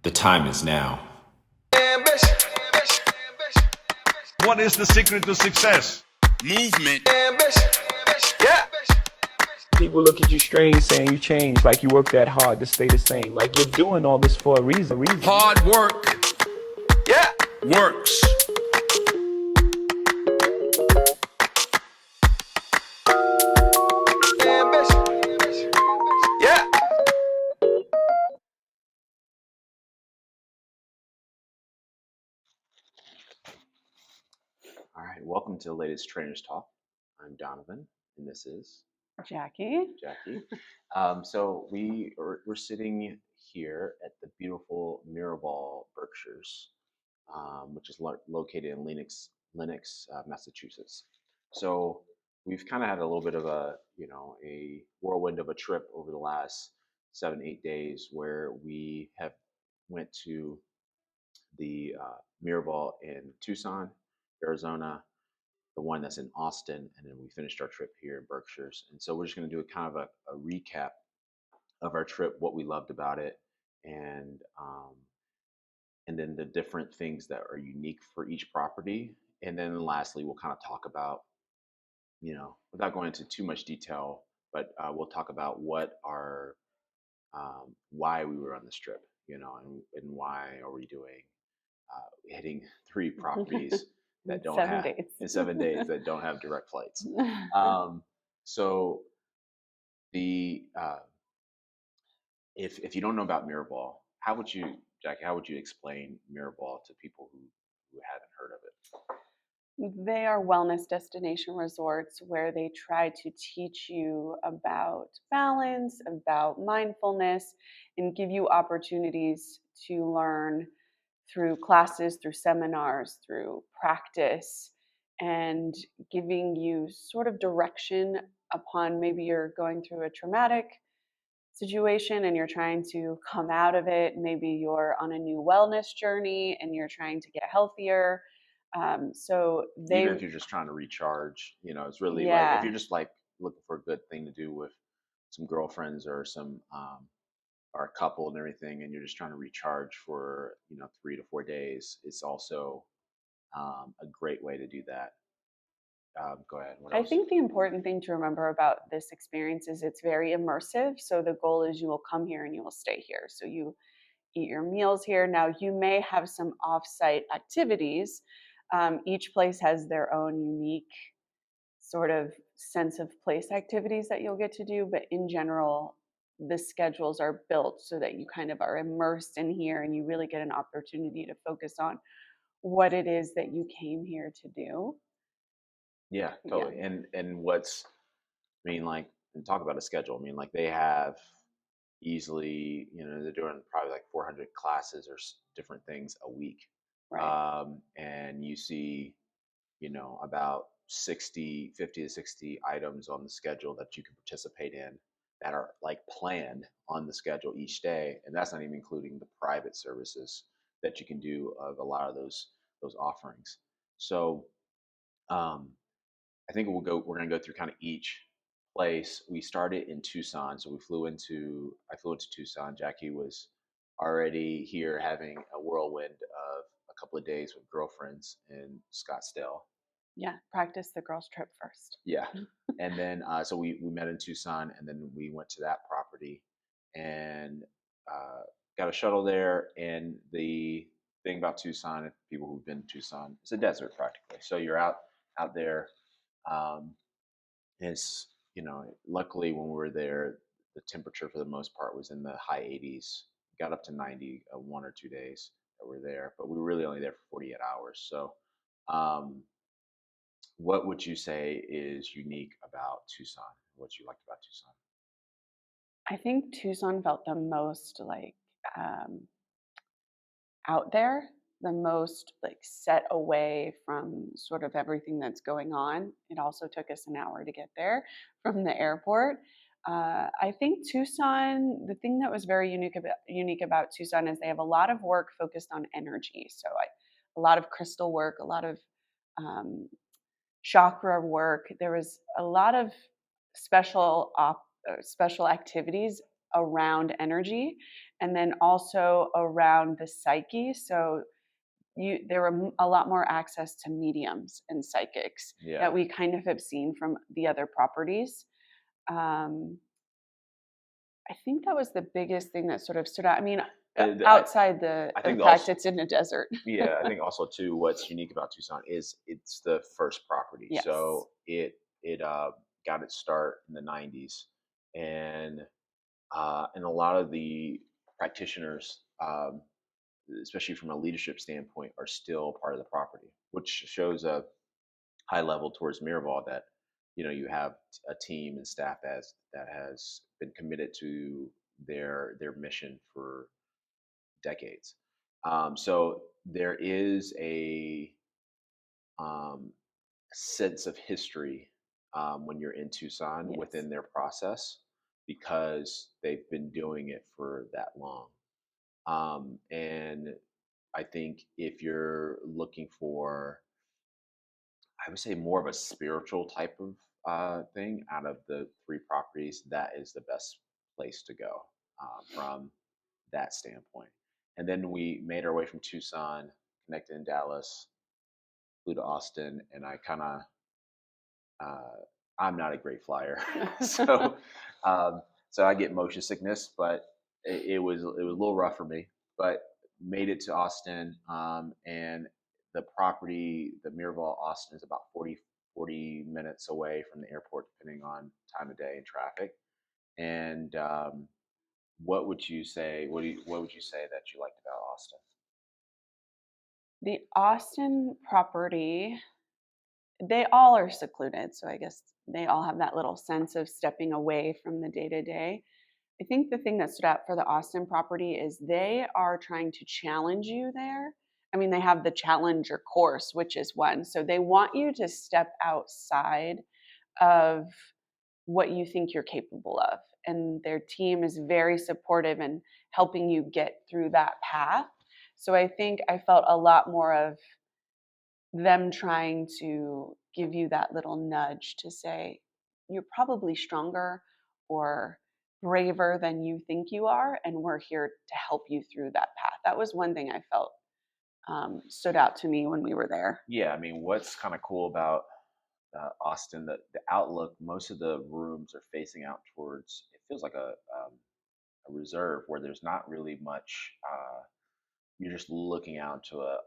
The time is now. What is the secret to success? Movement. People look at you strange saying you changed, like you work that hard to stay the same. Like you're doing all this for a reason. Hard work works. All right, welcome to the latest Trainers Talk. I'm Donovan, and this is Jackie. Jackie. So we're sitting here at the beautiful Miraval Berkshires, which is located in Lenox, Massachusetts. So we've kind of had a little bit of a whirlwind of a trip over the last 7-8 days, where we have went to the Miraval in Tucson, Arizona, the one that's in Austin, and then we finished our trip here in Berkshires. And so we're just going to do a kind of a recap of our trip, what we loved about it, and then the different things that are unique for each property. And then lastly, we'll kind of talk about, without going into too much detail, but we'll talk about what our why we were on this trip, and why are we doing hitting 3 properties that don't have in 7 days that don't have direct flights. So the if you don't know about Miraval, Jackie, how would you explain Miraval to people who haven't heard of it? They are wellness destination resorts where they try to teach you about balance, about mindfulness, and give you opportunities to learn through classes, through seminars, through practice, and giving you sort of direction upon maybe you're going through a traumatic situation and you're trying to come out of it. Maybe you're on a new wellness journey and you're trying to get healthier. So Even if you're just trying to recharge, it's really like if you're just like looking for a good thing to do with some girlfriends or some or a couple and everything, and you're just trying to recharge for 3 to 4 days, it's also a great way to do that. Go ahead. What else? I think the important thing to remember about this experience is it's very immersive. So the goal is you will come here and you will stay here. So you eat your meals here. Now you may have some off-site activities. Each place has their own unique sort of sense of place activities that you'll get to do, but in general, the schedules are built so that you kind of are immersed in here and you really get an opportunity to focus on what it is that you came here to do. Yeah, totally. Yeah. And what's, I mean, like, and talk about a schedule. I mean, like they have easily, they're doing probably like 400 classes or different things a week. Right. And you see, about 50 to 60 items on the schedule that you can participate in that are like planned on the schedule each day. And that's not even including the private services that you can do of a lot of those offerings. So, I think we're going to go through kind of each place. We started in Tucson. So I flew into Tucson. Jackie was already here having a whirlwind of a couple of days with girlfriends in Scottsdale. Yeah, practice the girls' trip first. Yeah. And then, so we met in Tucson, and then we went to that property and got a shuttle there. And the thing about Tucson, if people who've been to Tucson, it's a desert practically. So you're out there. Um, it's, luckily when we were there, the temperature for the most part was in the high 80s. Got up to 90 1 or 2 days that we were there, but we were really only there for 48 hours. So, what would you say is unique about Tucson? What you liked about Tucson? I think Tucson felt the most like out there, the most like set away from sort of everything that's going on. It also took us an hour to get there from the airport. I think Tucson, the thing that was very unique about Tucson is they have a lot of work focused on energy. So a lot of crystal work, a lot of um, chakra work. There was a lot of special activities around energy, and then also around the psyche. So there were a lot more access to mediums and psychics Yeah. that we kind of have seen from the other properties. Um, I think that was the biggest thing that sort of stood out. I mean, I, outside the I think fact also, it's in a desert. yeah, I think also too, what's unique about Tucson is it's the first property. Yes. So it got its start in the '90s, and and a lot of the practitioners, especially from a leadership standpoint, are still part of the property, which shows a high level towards Miraval that you have a team and staff that has been committed to their mission for decades. So there is a sense of history when you're in Tucson Yes. within their process because they've been doing it for that long. And I think if you're looking for, I would say, more of a spiritual type of thing out of the three properties, that is the best place to go from that standpoint. And then we made our way from Tucson, connected in Dallas, flew to Austin, and I kind of uh, I'm not a great flyer, so um, so I get motion sickness, but it was a little rough for me. But made it to Austin, and the property, the Miraval Austin, is about 40 minutes away from the airport, depending on time of day and traffic. And what would you say? What would you say that you liked about Austin? The Austin property, they all are secluded. So I guess they all have that little sense of stepping away from the day to day. I think the thing that stood out for the Austin property is they are trying to challenge you there. I mean, they have the Challenger course, which is one. So they want you to step outside of what you think you're capable of. And their team is very supportive in helping you get through that path. So I think I felt a lot more of them trying to give you that little nudge to say, you're probably stronger or braver than you think you are, and we're here to help you through that path. That was one thing I felt stood out to me when we were there. Yeah, I mean, what's kind of cool about Austin, the outlook, most of the rooms are facing out towards, it feels like a reserve where there's not really much. You're just looking out into a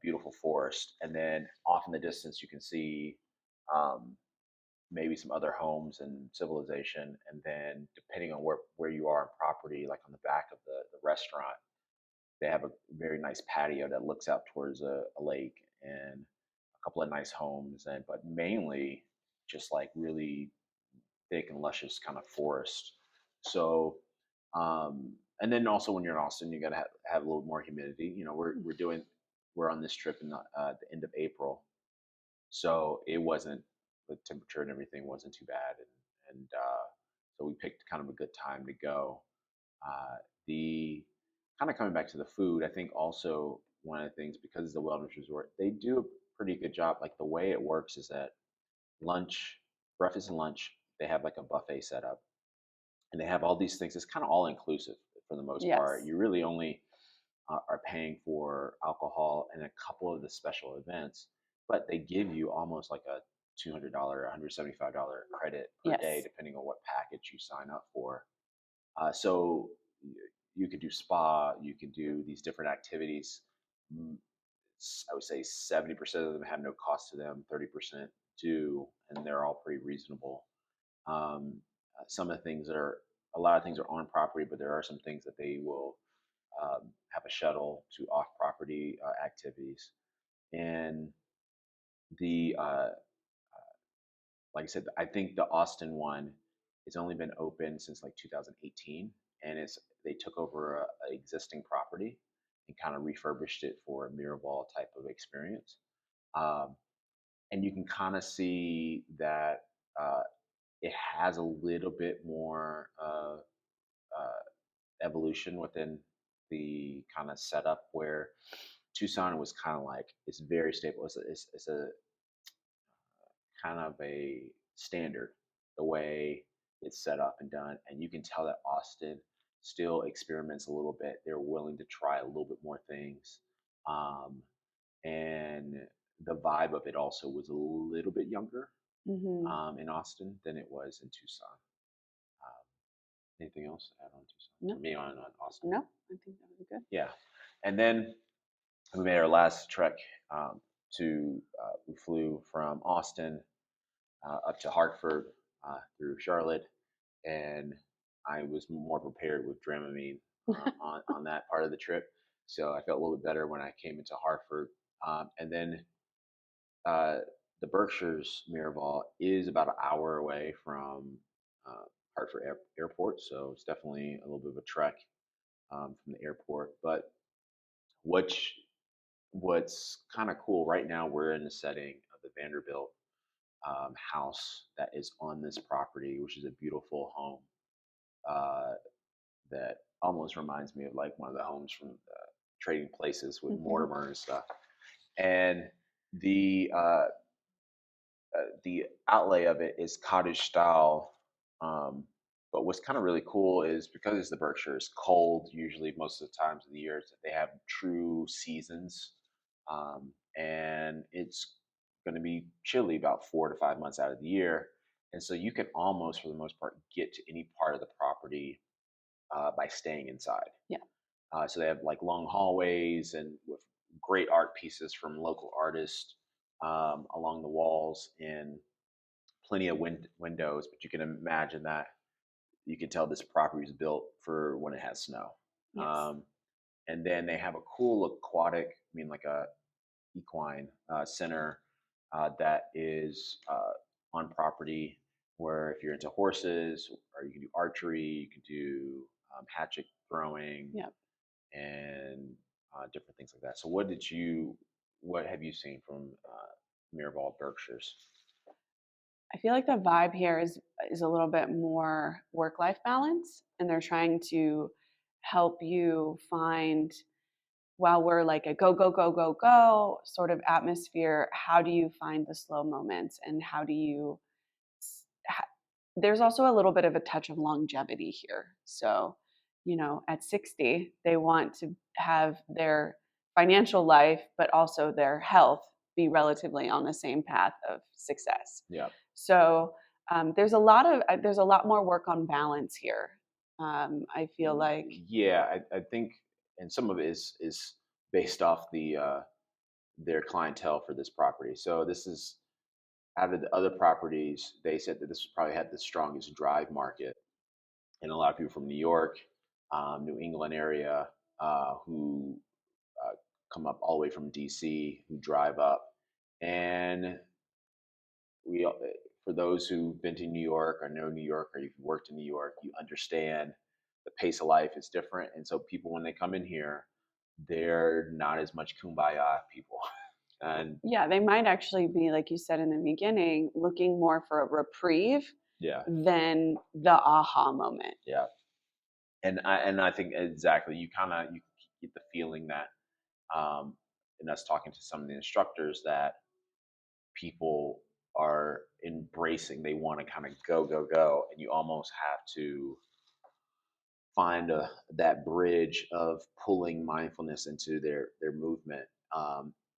beautiful forest, and then off in the distance you can see um, maybe some other homes and civilization, and then depending on where you are on property, like on the back of the restaurant, they have a very nice patio that looks out towards a lake and a couple of nice homes, and but mainly just like really thick and luscious kind of forest. So, and then also when you're in Austin, you got to have a little more humidity. We're on this trip in the end of April, so it wasn't, the temperature and everything wasn't too bad, and so we picked kind of a good time to go. The kind of coming back to the food, I think also one of the things, because it's a wellness resort, they do a pretty good job. Like the way it works is that lunch, breakfast and lunch, they have like a buffet set up, and they have all these things. It's kind of all inclusive for the most part. Yes. You really only are paying for alcohol and a couple of the special events, but they give you almost like a $200, $175 credit per day, Yes. depending on what package you sign up for. So you could do spa, you could do these different activities. Mm, I would say 70% of them have no cost to them, 30% do, and they're all pretty reasonable. Some of the things are, a lot of things are on property, but there are some things that they will have a shuttle to off property activities. And the like I said, I think the Austin one has only been open since like 2018, and they took over a existing property and kind of refurbished it for a Miraval type of experience. Um, and you can kind of see that uh, it has a little bit more evolution within the kind of setup where Tucson was kind of like, it's very stable. It's a kind of a standard the way. it's set up and done, and you can tell that Austin still experiments a little bit. They're willing to try a little bit more things, um, and the vibe of it also was a little bit younger Hmm. in Austin than it was in Tucson. Um, Anything else to add on Tucson? No, Or me on Austin? no, I think that was good. Yeah, and then we made our last trek to. We flew from Austin up to Hartford through Charlotte, and I was more prepared with Dramamine on that part of the trip. So I felt a little bit better when I came into Hartford. And then uh, the Berkshires Miraval is about an hour away from uh, Hartford Airport, so it's definitely a little bit of a trek from the airport. But which what's kind of cool right now, we're in the setting of the Vanderbilt house that is on this property, which is a beautiful home uh, that almost reminds me of like one of the homes from Trading Places with Hmm. Mortimer and stuff. And the uh, the outlay of it is cottage style. Um, but what's kind of really cool is because it's the Berkshires, cold usually most of the times of the year, that they have true seasons, and it's going to be chilly about 4 to 5 months out of the year, and so you can almost, for the most part, get to any part of the property by staying inside. Yeah. So they have like long hallways and with great art pieces from local artists along the walls and plenty of windows. But you can imagine that you can tell this property was built for when it has snow. Yes. Um, and then they have a cool aquatic, I mean, like a equine center that is on property where if you're into horses or you can do archery, you can do hatchet throwing, Yep. and different things like that. So, what have you seen from Miraval Berkshires? I feel like the vibe here is a little bit more work life balance, and they're trying to help you find, while we're like a go go go go go sort of atmosphere, how do you find the slow moments, and how do you there's also a little bit of a touch of longevity here. So, at 60, they want to have their financial life, but also their health be relatively on the same path of success. Yeah, So, there's a lot more work on balance here. I feel like, yeah, I think, and some of it is based off their clientele for this property. So this is out of the other properties, they said that this probably had the strongest drive market, and a lot of people from New York, New England area, who uh, come up all the way from DC, who drive up, and for those who've been to New York or know New York or you've worked in New York, you understand the pace of life is different, and so people when they come in here, they're not as much kumbaya people, and yeah, they might actually be, like you said in the beginning, looking more for a reprieve yeah, than the aha moment. yeah, and I think exactly you get the feeling that in us talking to some of the instructors that people are embracing. They want to kind of go, go, go, and you almost have to find that bridge of pulling mindfulness into their movement,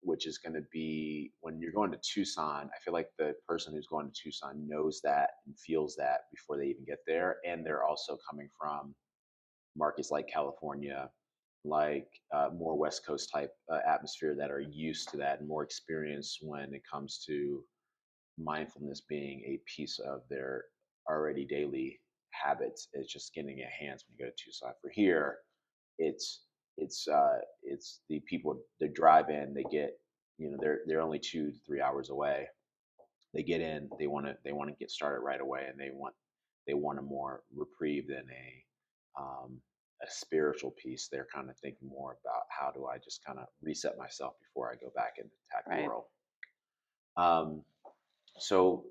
which is going to be when you're going to Tucson. I feel like the person who's going to Tucson knows that and feels that before they even get there, and they're also coming from markets like California, like more West Coast type atmosphere that are used to that and more experienced when it comes to mindfulness being a piece of their already daily habits. It's just getting a hands when you go to Tucson. For here, it's it's the people that drive in. They get, they're only 2 to 3 hours away. They get in. They want to get started right away, and they want a more reprieve than a spiritual piece. They're kind of thinking more about how do I just kind of reset myself before I go back and attack the Right. world. Um, so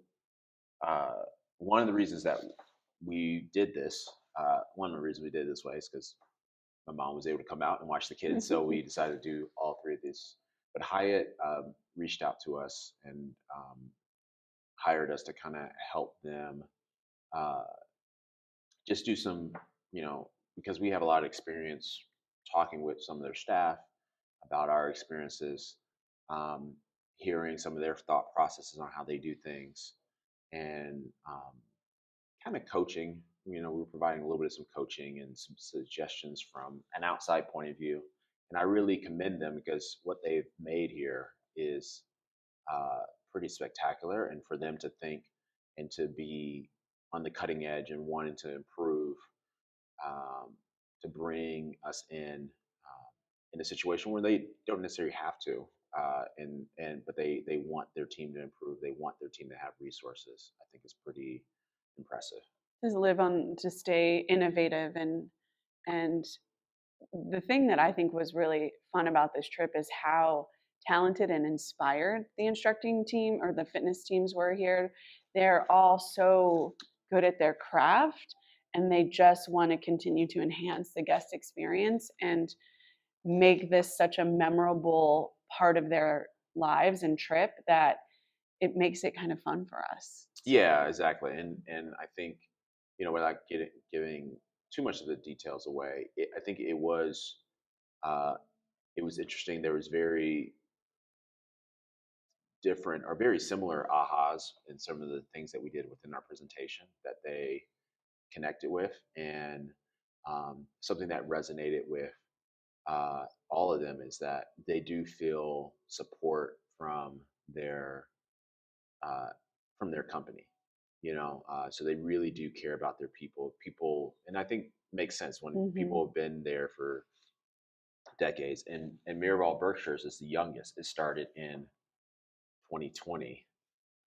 uh, one of the reasons that we did this, one of the reasons we did it this way is because my mom was able to come out and watch the kids. So we decided to do all three of these. But Hyatt reached out to us and hired us to kind of help them just do some, because we have a lot of experience talking with some of their staff about our experiences, um, hearing some of their thought processes on how they do things, and kind of coaching. We were providing a little bit of some coaching and some suggestions from an outside point of view. And I really commend them because what they've made here is uh, pretty spectacular. And for them to think and to be on the cutting edge and wanting to improve, um, to bring us in a situation where they don't necessarily have to, but they want their team to improve. They want their team to have resources. I think is pretty impressive. Just live on to stay innovative, and the thing that I think was really fun about this trip is how talented and inspired the instructing team or the fitness teams were here. They're all so good at their craft, and they just want to continue to enhance the guest experience and make this such a memorable part of their lives and trip that it makes it kind of fun for us. Yeah, exactly. And I think, without giving too much of the details away, I think uh, it was interesting. There was very different or very similar ahas in some of the things that we did within our presentation that they connected with, and something that resonated with all of them is that they do feel support their uh, from their company. So they really do care about their people, and I think makes sense when Mm-hmm. people have been there for decades. And Miraval Berkshires is the youngest. It started in 2020,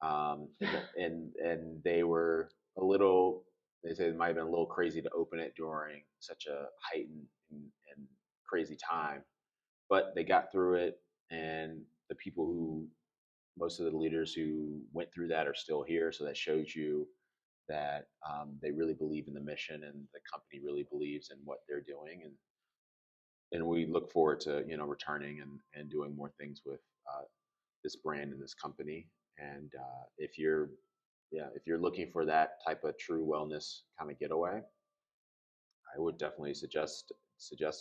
and they were a little. They said it might have been a little crazy to open it during such a heightened and crazy time, but they got through it. And the people who most of the leaders who went through that are still here, so that shows you that they really believe in the mission, and the company really believes in what they're doing. And we look forward to returning and doing more things with this brand and this company. And if you're looking for that type of true wellness kind of getaway, I would definitely suggest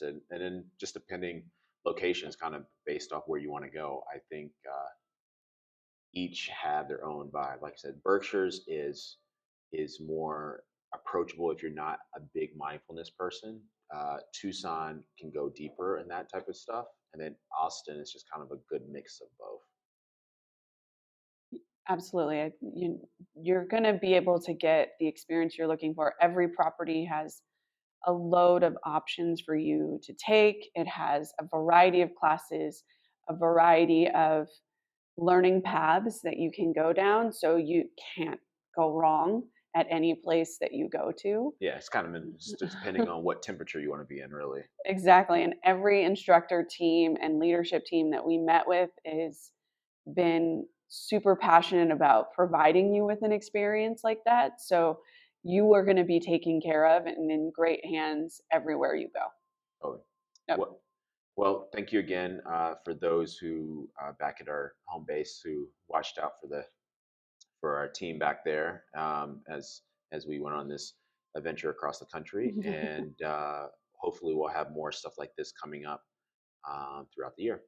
it. And then just depending locations, kind of based off where you want to go, I think each have their own vibe. Like I said, Berkshire's is more approachable if you're not a big mindfulness person. Tucson can go deeper in that type of stuff, and then Austin is just kind of a good mix of both. Absolutely. You're going to be able to get the experience you're looking for. Every property has a load of options for you to take. It has a variety of classes, a variety of learning paths that you can go down. So you can't go wrong at any place that you go to. Yeah, it's kind of just depending on what temperature you want to be in, really. Exactly. And every instructor team and leadership team that we met with has been super passionate about providing you with an experience like that. So you are going to be taken care of and in great hands everywhere you go. Totally. Yep. Well, thank you again for those who back at our home base who watched out for our team back there, as we went on this adventure across the country, and hopefully we'll have more stuff like this coming up throughout the year.